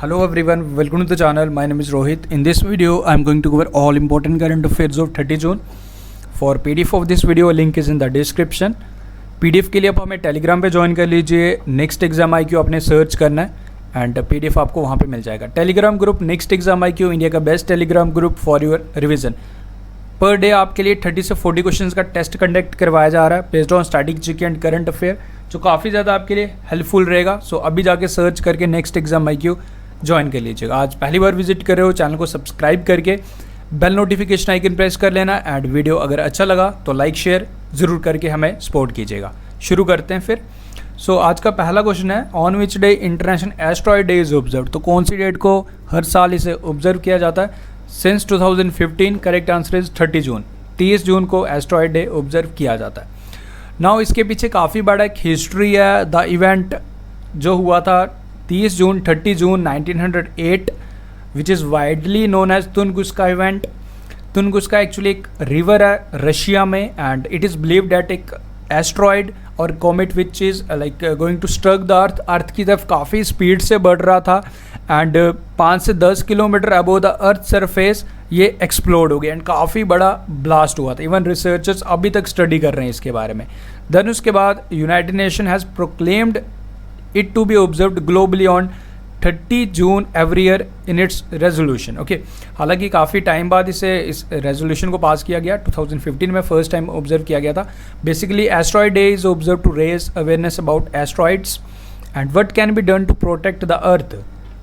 Hello everyone, welcome to the channel. My name is Rohit. In this video, I am going to cover all important current affairs of 30 June. For PDF of this video, link is in the description. PDF के लिए आप हमें Telegram पे join कर लीजिए. Next exam IQ आपने search करना है एंड PDF आपको वहाँ पे मिल जाएगा. Telegram group next exam IQ India का best Telegram group for your revision. Per day आपके लिए 30 से 40 क्वेश्चंस का टेस्ट कंडक्ट करवाया जा रहा है based on static GK and current affair, जो काफ़ी ज़्यादा आपके लिए हेल्पफुल रहेगा. सो अभी जाके सर्च करके नेक्स्ट एग्जाम IQ ज्वाइन कर लीजिएगा. आज पहली बार विजिट कर रहे हो, चैनल को सब्सक्राइब करके बेल नोटिफिकेशन आइकन प्रेस कर लेना एंड वीडियो अगर अच्छा लगा तो लाइक शेयर ज़रूर करके हमें सपोर्ट कीजिएगा. शुरू करते हैं फिर. सो आज का पहला क्वेश्चन है, on which day international asteroid day is observe. तो कौन सी डेट को हर साल इसे ऑब्जर्व किया जाता है? सिंस 2015. करेक्ट आंसर इज 30 जून. 30 जून को एस्ट्रॉयड डे ऑब्जर्व किया जाता है. नाउ इसके पीछे काफ़ी बड़ा एक हिस्ट्री है. द इवेंट जो हुआ था 30 जून 1908 which is widely known as Tunguska event. Tunguska actually एक रिवर है रशिया में and it is believed that एक एस्ट्रॉयड और comet which is like going to struck the earth की तरफ काफ़ी स्पीड से बढ़ रहा था एंड 5 से 10 kilometre above the earth surface ये एक्सप्लोड हो गया एंड काफ़ी बड़ा ब्लास्ट हुआ था. इवन रिसर्चर्स अभी तक स्टडी कर रहे हैं इसके बारे में. देन उसके बाद United nation has proclaimed it to be observed globally on 30 June every year in its resolution. Okay हालांकि काफ़ी टाइम बाद इस रेजोल्यूशन को पास किया गया. 2015 में फर्स्ट टाइम ऑब्जर्व किया गया था. Basically asteroid day is observe to raise awareness about asteroids and what can be done to protect the earth,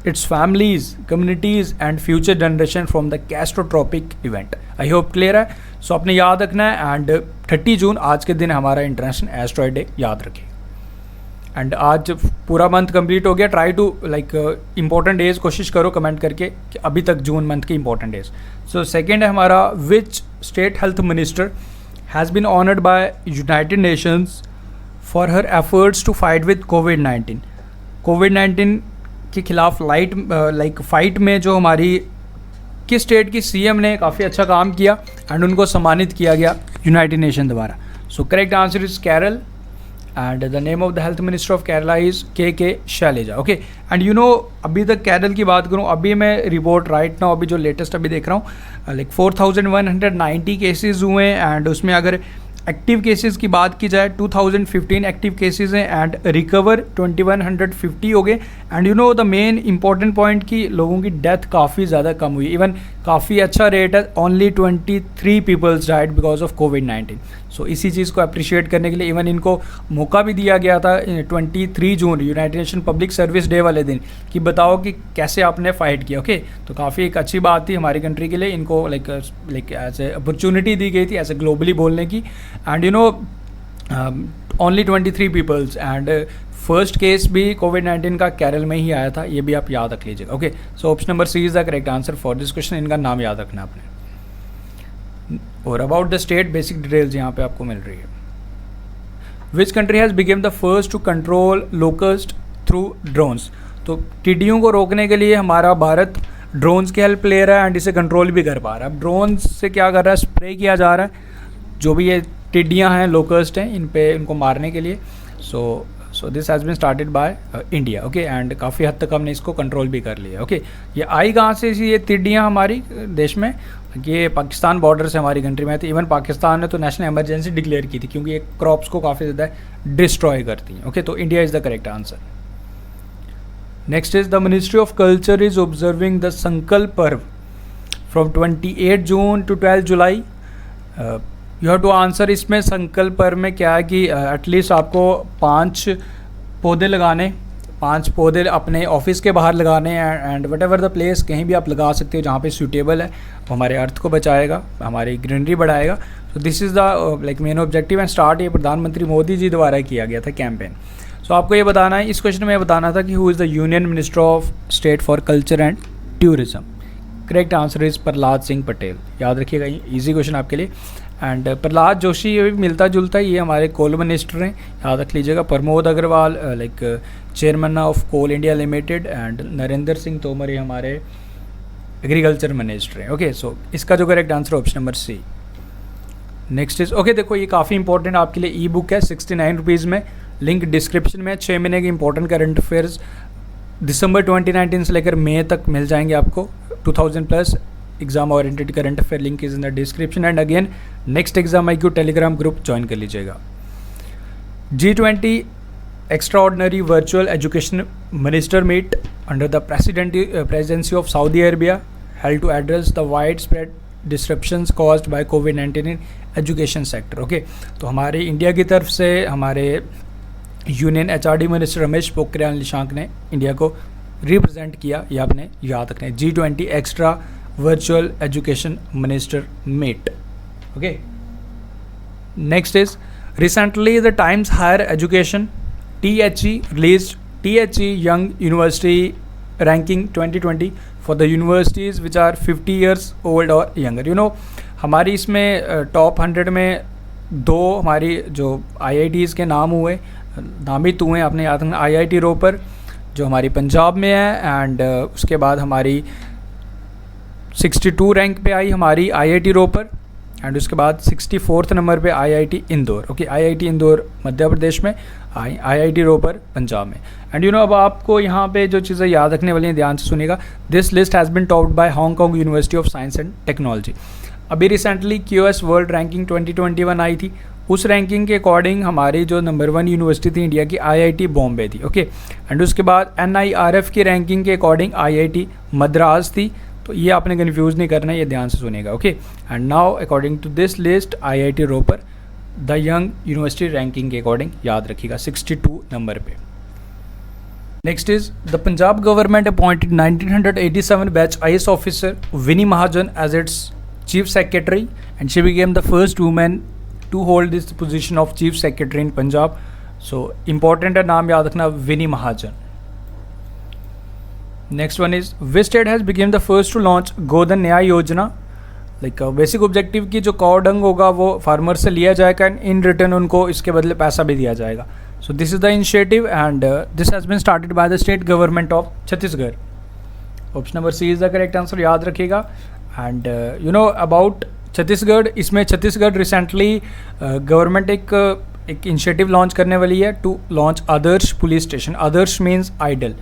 its families, communities and future generation from the catastrophic event. I hope clear है. So आपने याद रखना है and 30 जून आज के दिन हमारा international asteroid day याद रखें. एंड आज पूरा मंथ कंप्लीट हो गया. Try to like important days कोशिश करो कमेंट करके कि अभी तक जून मंथ के इंपॉर्टेंट डेज. सो सेकेंड है हमारा, which state health minister has been honoured by United Nations for her efforts to fight with कोविड-19. कोविड-19 के खिलाफ फाइट में जो हमारी किस स्टेट की CM ने काफ़ी अच्छा काम किया एंड उनको सम्मानित किया गया यूनाइटेड नेशन द्वारा. So correct answer is Kerala. And the name of the health minister of Kerala is K Shailaja. Okay and you know अभी तक केरल की बात करूँ, अभी मैं रिपोर्ट राइट नाउ अभी जो लेटेस्ट अभी देख रहा हूँ लाइक 4190 केसेस हुए हैं एंड उसमें अगर एक्टिव केसेस की बात की जाए 2015 एक्टिव केसेस हैं एंड रिकवर 2150 हो गए. And you know the main important point कि लोगों की डेथ काफ़ी ज़्यादा कम हुई. इवन काफ़ी अच्छा रेट है. Only 23 peoples died because of कोविड-19. सो इसी चीज़ को अप्रिशिएट करने के लिए इवन इनको मौका भी दिया गया था 23 June United Nation public service day वाले दिन कि बताओ कि कैसे आपने फाइट किया. ओके तो काफ़ी एक अच्छी बात थी हमारी कंट्री के लिए. इनको लाइक एज ए अपॉर्चुनिटी दी गई थी ऐसे ग्लोबली बोलने की. And you know only 23 peoples and first case भी कोविड-19 का केरल में ही आया था. ये भी आप याद रख लीजिएगा. Okay so option number C is the correct answer for this question. इनका नाम याद रखना आपने. और about the state basic details यहाँ पे आपको मिल रही है. Which country has become the first to control locust through drones. तो टिड्डियों को रोकने के लिए हमारा भारत ड्रोन्स की हेल्प ले रहा है एंड इसे कंट्रोल भी कर पा रहा है. ड्रोन्स से क्या कर रहा है, स्प्रे किया जा रहा है जो भी ये टिड्डियाँ हैं, लोकस्ट हैं, इन पे इनको मारने के लिए. So this has been started by India. Okay and काफ़ी हद तक हमने इसको कंट्रोल भी कर लिया. ओके ये आई कहाँ से ये टिड्डियाँ हमारी देश में? ये पाकिस्तान बॉर्डर से हमारी कंट्री में थी. इवन पाकिस्तान ने तो नेशनल इमरजेंसी डिक्लेयर की थी क्योंकि ये क्रॉप्स को काफ़ी ज़्यादा डिस्ट्रॉय करती हैं. ओके तो India is the correct answer. Next is the ministry of culture is observing the Sankalp Parv from 28 June to 12 July. You have to answer. इसमें संकल्प पर्व में क्या है कि एटलीस्ट आपको 5 पौधे लगाने, 5 पौधे अपने ऑफिस के बाहर लगाने and what ever the place कहीं भी आप लगा सकते हो जहाँ पे सूटेबल है. वो हमारे अर्थ को बचाएगा, हमारी ग्रीनरी बढ़ाएगा. So this is the like main objective and start ये प्रधानमंत्री मोदी जी द्वारा किया गया था कैंपेन. सो आपको ये बताना है, इस क्वेश्चन में ये बताना था कि who is the union minister of state for culture and tourism. Correct answer is Prahlad Singh Patel. याद रखिएगा, ईजी क्वेश्चन आपके लिए. एंड प्रहलाद जोशी ये भी मिलता जुलता ये हमारे कोल मिनिस्टर हैं, याद रख लीजिएगा. Pramod Agrawal like chairman of coal India limited and Narendra Singh Tomar ये हमारे एग्रीकल्चर मिनिस्टर हैं. ओके सो इसका जो correct answer option number C. Next is okay देखो ये काफ़ी इंपॉर्टेंट आपके लिए ई बुक है 69 रुपीज़ में. लिंक डिस्क्रिप्शन में 6 महीने की इंपॉर्टेंट करंट अफेयर्स दिसंबर 2019 से लेकर मई तक मिल जाएंगे आपको 2000+ exam oriented current affair, link is in the description. And again next exam IQ Telegram group join कर लीजिएगा। G20 extraordinary virtual education minister meet under the presidency of Saudi Arabia held to address the widespread disruptions caused by COVID-19 in education sector। Okay, तो हमारे India की तरफ से हमारे union HRD minister Ramesh Pokhriyal Nishank ने India को रिप्रेजेंट किया, ये आपने याद रखना है। G20 extra virtual education minister meet. Okay, next is recently the times higher education THE released THE Young University Ranking 2020 for the universities which are 50 years old or younger। You know, हमारी इसमें top 100 में 2 हमारी जो IITs के नामित हुए, आपने याद रखना, IIT रोपर जो हमारी पंजाब में है, एंड उसके बाद हमारी 62 रैंक पे आई हमारी IIT रोपर, एंड उसके बाद 64th नंबर पे IIT Indore. Okay, IIT Indore Madhya Pradesh में, IIT रोपर पंजाब में। एंड यू नो, अब आपको यहाँ पे जो चीज़ें याद रखने वाली हैं ध्यान से सुनिएगा। This list has been topped by Hong Kong university of science and technology. अभी रिसेंटली QS वर्ल्ड रैंकिंग 2021 आई थी, उस रैंकिंग के अकॉर्डिंग हमारी जो नंबर 1 यूनिवर्सिटी थी इंडिया की IIT बॉम्बे थी। ओके, एंड उसके बाद NIRF की रैंकिंग के अकॉर्डिंग IIT मद्रास थी। तो ये आपने कन्फ्यूज़ नहीं करना है, ये ध्यान से सुनेगा। Okay, and now according to this list IIT Ropar the young university ranking के अकॉर्डिंग याद रखिएगा 62 नंबर पे। Next is the Punjab government appointed 1987 batch IAS officer Vini Mahajan as its chief secretary, and she became the first women to hold this position of chief secretary in Punjab. So important है, नाम याद रखना, Vini Mahajan. Next one is which state has become the first to launch गोधन न्याय योजना। Like basic objective की जो cow dung होगा वो फार्मर से लिया जाएगा, एंड इन रिटर्न उनको इसके बदले पैसा भी दिया जाएगा। So this is the initiative and this has been started by the state government of Chhattisgarh. Option number C is the correct answer, याद रखिएगा। And you know about Chhattisgarh, इसमें छत्तीसगढ़ रिसेंटली गवर्नमेंट एक इनिशिएटिव लॉन्च करने वाली है to launch Adarsh police station. Adarsh means idol,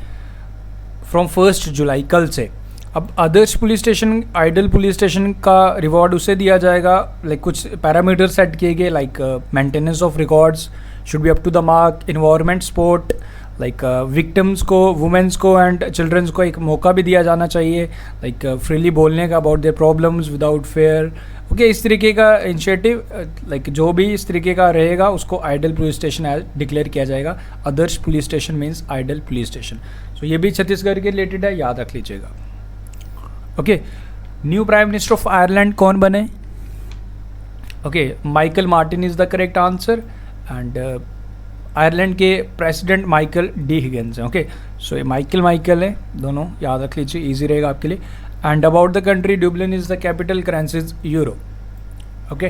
from 1 July कल से। अब Adarsh police station, idol police station का रिवॉर्ड उसे दिया जाएगा, लाइक कुछ पैरामीटर सेट किए गए, like maintenance of records should be up to the mark, environment support, like victims को, वुमेन्स को एंड चिल्ड्रंस को एक मौका भी दिया जाना चाहिए, लाइक फ्रीली बोलने का about their problems without fair. Okay, इस तरीके का इनिशिएटिव, लाइक जो भी इस तरीके का रहेगा उसको आइडल पुलिस स्टेशन डिक्लेयर किया जाएगा। Adarsh police station means idol police station. So ये भी छत्तीसगढ़ के रिलेटेड है, याद रख लीजिएगा। Okay, new prime minister of Ireland कौन बने? Okay, Michael Martin is the correct answer, and Ireland के प्रेसिडेंट माइकल डी हिगिंस हैं। ओके, सो ये माइकल है, दोनों याद रख लीजिए, इजी रहेगा आपके लिए। And about the country, Dublin is the capital, currency is euro. Okay,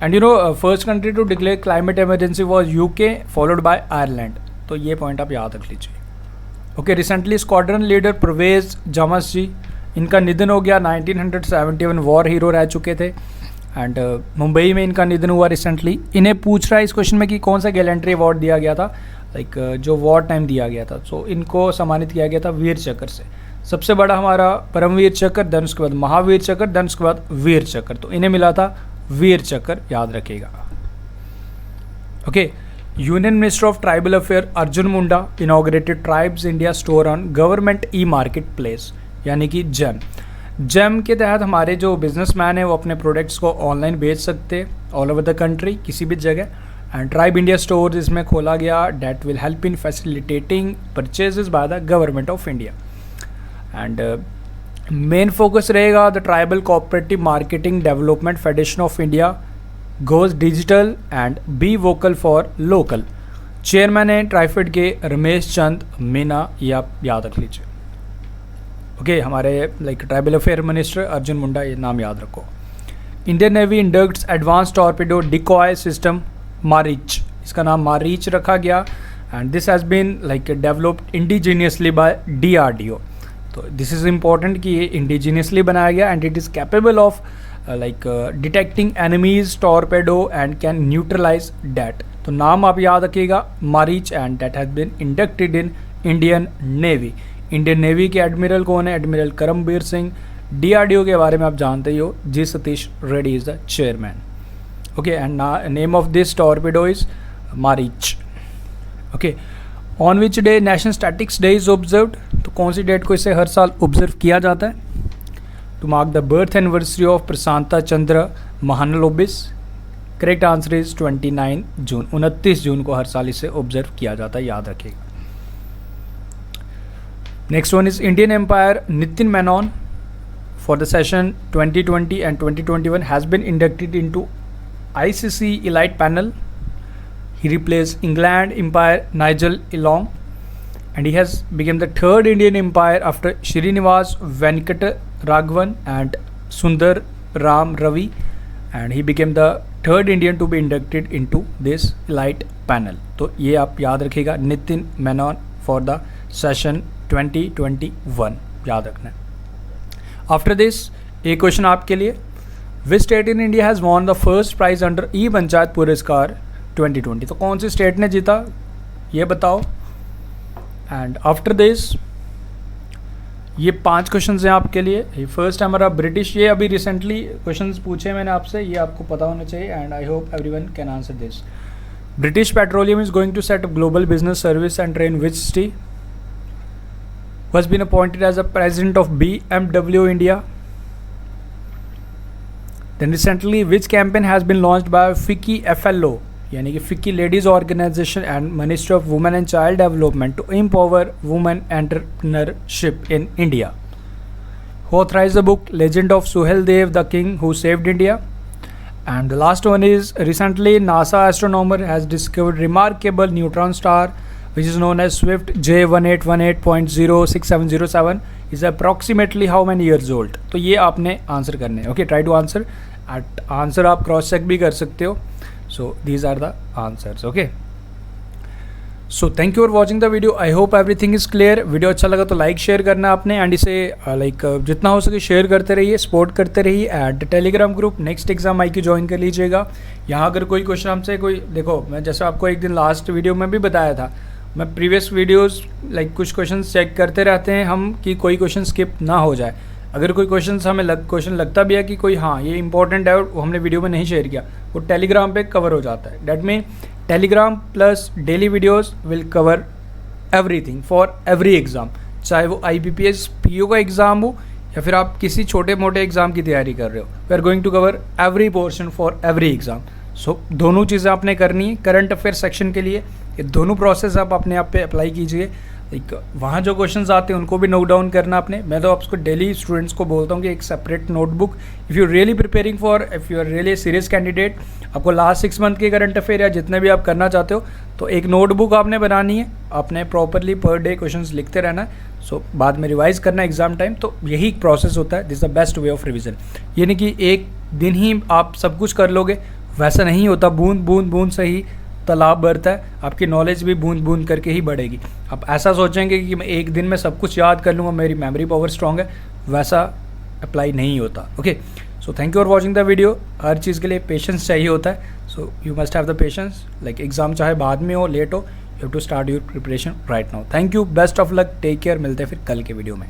and you know first country to declare climate emergency was UK followed by Ireland. तो ये पॉइंट आप याद रख लीजिए। Okay, recently squadron leader Parvez Jamasji, इनका निधन हो गया। 1971 वॉर हीरो रह चुके थे, एंड मुंबई में इनका निधन हुआ रिसेंटली। इन्हें पूछ रहा है इस क्वेश्चन में कि कौन सा गैलेंट्री अवार्ड दिया गया था, लाइक जो वॉर टाइम दिया गया था। सो इनको सम्मानित किया गया था वीर चक्र से। सबसे बड़ा हमारा परमवीर चक्र, देन उसके बाद महावीर चक्र, देन उसके बाद वीर चक्र। तो इन्हें मिला था वीर चक्र, याद रखिएगा। Okay, union minister of tribal affair Arjun Munda inaugurated tribes India store on government e-market place, यानी कि जेम। जेम के तहत हमारे जो बिजनेसमैन है वो अपने प्रोडक्ट्स को ऑनलाइन बेच सकते हैं ऑल ओवर द कंट्री, किसी भी जगह। एंड ट्राइब इंडिया स्टोर इसमें खोला गया, that will help in facilitating purchases by the government of India. And main focus रहेगा the tribal cooperative marketing development federation of India goes digital and be vocal for local. Chairman है ट्राइफेड के रमेश चंद मीना, ये आप याद रख लीजिए। ओके, हमारे like tribal affair minister Arjun Munda, ये नाम याद रखो। Indian navy inducts advance torpedo decoy system Maareech, इसका नाम मारीच रखा गया, and this has been like developed indigenously by DRDO। तो दिस इज़ इम्पॉर्टेंट कि ये इंडिजीनियसली बनाया गया, and it is capable of like detecting enemies torpedo and can neutralise that. तो नाम आप याद रखिएगा Maareech, and that has been inducted in Indian navy. Indian navy के एडमिरल कौन है? एडमिरल करमबीर सिंह। DRDO के बारे में आप जानते ही हो, G Satheesh Reddy is the chairman. Okay, and name of this torpedo is Maareech. Okay, on which day national statistics day is observed? तो कौन सी डेट को इसे हर साल ऑब्जर्व किया जाता है? To mark the birth anniversary of Prasanta Chandra Mahalanobis. Correct answer is 29 June. 29 जून को हर साल इसे ऑब्जर्व किया जाता है, याद रखिएगा। Next one is Indian umpire Nitin Menon for the session 2020 and 2021 has been inducted into ICC Elite Panel. He replaced England umpire Nigel Long, and he has become the third Indian umpire after Srinivas Venkataraghavan and Sundar Ram Ravi, and he became the third Indian to be inducted into this Elite Panel. तो ये आप याद रखिएगा, Nitin Menon for the session 2021 याद रखना है। After this एक question आपके लिए, which state in India has won the first prize under E panchayat Puraskar 2020? तो कौन सी स्टेट ने जीता ये बताओ। एंड आफ्टर दिस ये 5 क्वेश्चंस हैं आपके लिए। फर्स्ट है हमारा ब्रिटिश, ये अभी रिसेंटली क्वेश्चंस पूछे मैंने आपसे, ये आपको पता होना चाहिए, and I hope everyone can answer this. British Petroleum is going to set up global business service and train which city? Was been appointed as a president of BMW India. Then recently, which campaign has been launched by FICCI FLO, यानी कि FICCI Ladies Organization and Ministry of Women and Child Development to empower women entrepreneurship in India? Who authorized the book Legend of Suheldev, the King Who Saved India? And the last one is, recently NASA astronomer has discovered remarkable neutron star which is known as Swift J1818.06707 is approximately how many years old? तो ये आपने answer करने हैं। Okay, try to answer at answer, आप cross check भी कर सकते हो। So these are the answers. Okay, so thank you for watching the video. I hope everything is clear. Video अच्छा लगा तो लाइक शेयर करना आपने, एंड इसे जितना हो सके शेयर करते रहिए, सपोर्ट करते रहिए। At Telegram group next exam आई की ज्वाइन कर लीजिएगा। यहाँ अगर कोई क्वेश्चन हमसे कोई, देखो मैं जैसे आपको एक दिन लास्ट वीडियो में भी बताया था, मैं प्रीवियस वीडियोस कुछ क्वेश्चन चेक करते रहते हैं हम कि कोई क्वेश्चन स्किप ना हो जाए। अगर कोई क्वेश्चन हमें क्वेश्चन लगता भी है कि कोई हाँ ये इंपॉर्टेंट है और वो हमने वीडियो में नहीं शेयर किया, वो टेलीग्राम पे कवर हो जाता है। That mean Telegram plus daily videos will cover everything for every exam, चाहे वो IBPS PO का एग्ज़ाम हो या फिर आप किसी छोटे मोटे एग्ज़ाम की तैयारी कर रहे हो। We are going to cover every portion for every exam. So दोनों चीज़ें आपने करनी है। करंट अफेयर सेक्शन के लिए ये दोनों प्रोसेस आप अपने आप पे अप्लाई कीजिए। वहाँ जो क्वेश्चंस आते हैं उनको भी नोट डाउन करना आपने। मैं तो आपको डेली स्टूडेंट्स को बोलता हूँ कि एक separate notebook, if you really preparing for, if you are really serious candidate, आपको लास्ट 6 मंथ के करंट अफेयर या जितने भी आप करना चाहते हो, तो एक नोटबुक आपने बनानी है, आपने प्रॉपरली पर डे क्वेश्चंस लिखते रहना है। सो बाद में रिवाइज करना एग्जाम टाइम। तो यही प्रोसेस होता है, this the best way of revision. यानी कि एक दिन ही आप सब कुछ कर लोगे, वैसा नहीं होता। बूंद बूंद बूंद से ही तालाब बढ़ता है, आपकी नॉलेज भी बूंद बूंद करके ही बढ़ेगी। आप ऐसा सोचेंगे कि मैं एक दिन में सब कुछ याद कर लूँगा, मेरी मेमोरी पावर स्ट्रांग है, वैसा अप्लाई नहीं होता। Okay, so thank you for watching the video. हर चीज़ के लिए पेशेंस चाहिए होता है, so you must have the patience. Like exam चाहे बाद में हो, लेट हो, you have to start your preparation right now. Thank you, best of luck, take care. मिलते हैं फिर कल के वीडियो में।